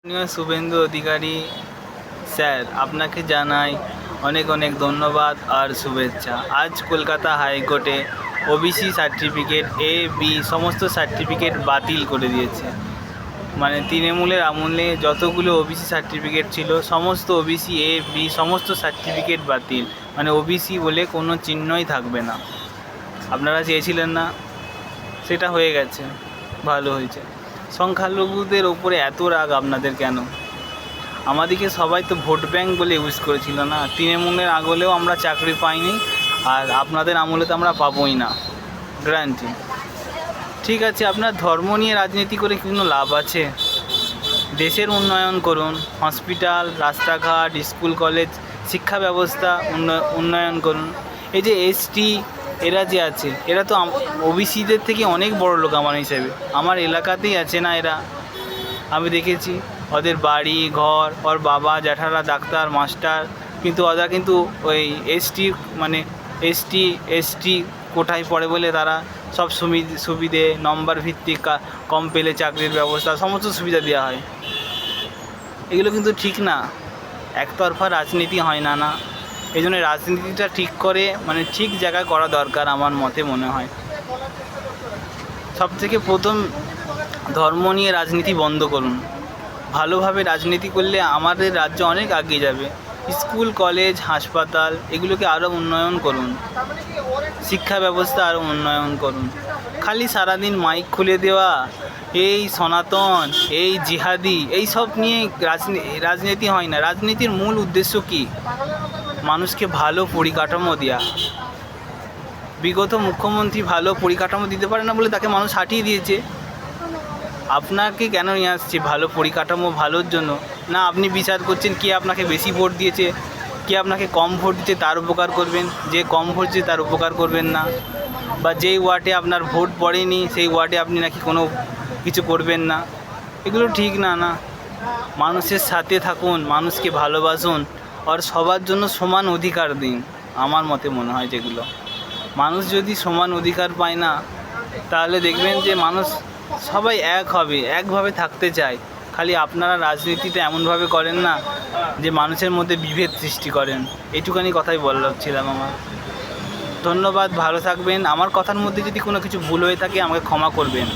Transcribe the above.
মাননীয় শুভেন্দু অধিকারী স্যার, আপনাকে জানাই অনেক অনেক ধন্যবাদ আর শুভেচ্ছা। আজ কলকাতা হাইকোর্টে ওবিসি সার্টিফিকেট এ বি সমস্ত সার্টিফিকেট বাতিল করে দিয়েছে। মানে তৃণমূলের আমলে যতগুলো ওবিসি সার্টিফিকেট ছিল সমস্ত ওবিসি এ বি সমস্ত সার্টিফিকেট বাতিল। মানে ওবিসি বলে কোনো চিহ্নই থাকবে না। আপনারা চেয়েছিলেন না, সেটা হয়ে গেছে, ভালো হয়েছে। সংখ্যালঘুদের ওপরে এত রাগ আপনাদের কেন? আমাদেরকে সবাই তো ভোট ব্যাংক বলে ইউজ করেছিল না। তৃণমূলের আগলেও আমরা চাকরি পাইনি, আর আপনাদের আমলে তো আমরা পাবোই না, গ্যারান্টি। ঠিক আছে, আপনার ধর্ম নিয়ে রাজনীতি করে কোনো লাভ আছে? দেশের উন্নয়ন করুন, হসপিটাল, রাস্তাঘাট, স্কুল কলেজ, শিক্ষা ব্যবস্থা উন্নয়ন করুন। এই যে এসটি এরা যে আছে, এরা তো ওবিসিদের থেকে অনেক বড় লোক আমার হিসেবে। আমার এলাকাতেই আছে না এরা, আমি দেখেছি ওদের বাড়ি ঘর, ওর বাবা জ্যাঠারা ডাক্তার মাস্টার, কিন্তু ওরা কিন্তু ওই এসটি কোটায় পড়ে বলে তারা সব সুবিধে নম্বর ভিত্তিক কম পেলে চাকরির ব্যবস্থা সমস্ত সুবিধা দেওয়া হয়। এগুলো কিন্তু ঠিক না, একতরফা রাজনীতি হয় না। এই জন্য রাজনীতিটা ঠিক করে ঠিক জায়গায় করা দরকার আমার মতে মনে হয়। সবথেকে প্রথম ধর্ম নিয়ে রাজনীতি বন্ধ করুন। ভালোভাবে রাজনীতি করলে আমাদের রাজ্য অনেক এগিয়ে যাবে। স্কুল কলেজ হাসপাতাল এগুলোকে আরও উন্নয়ন করুন, শিক্ষা ব্যবস্থা আরও উন্নয়ন করুন। খালি সারাদিন মাইক খুলে দেওয়া, এই সনাতন, এই জিহাদি, এই সব নিয়ে রাজনীতি হয় না। রাজনীতির মূল উদ্দেশ্য কী? মানুষকে ভালো পরিকাঠামো দেওয়া। বিগত মুখ্যমন্ত্রী ভালো পরিকাঠামো দিতে পারে না বলে তাকে মানুষ হাঁটিয়ে দিয়েছে। আপনাকে কেন নিয়ে আসছে? ভালো পরিকাঠামো ভালোর জন্য না। আপনি বিচার করছেন কে আপনাকে বেশি ভোট দিয়েছে, কে আপনাকে কম ভোট দিচ্ছে তার উপকার করবেন, যে কম ভোট দিচ্ছে তার উপকার করবেন না। বা যেই ওয়ার্ডে আপনার ভোট পড়েনি সেই ওয়ার্ডে আপনি নাকি কোনো কিছু করবেন না। এগুলো ঠিক না। মানুষের সাথে থাকুন, মানুষকে ভালোবাসুন, আর সবার জন্য সমান অধিকার দিন। আমার মতে মনে হয় যেগুলো মানুষ যদি সমান অধিকার পায় না, তাহলে দেখবেন যে মানুষ সবাই এক হবে, একভাবে থাকতে চায়। খালি আপনারা রাজনীতিটা এমনভাবে করেন না যে মানুষের মধ্যে বিভেদ সৃষ্টি করেন। এইটুখানি কথাই বলছিলাম আমার। ধন্যবাদ, ভালো থাকবেন। আমার কথার মধ্যে যদি কোনো কিছু ভুল হয়ে থাকে আমাকে ক্ষমা করবেন।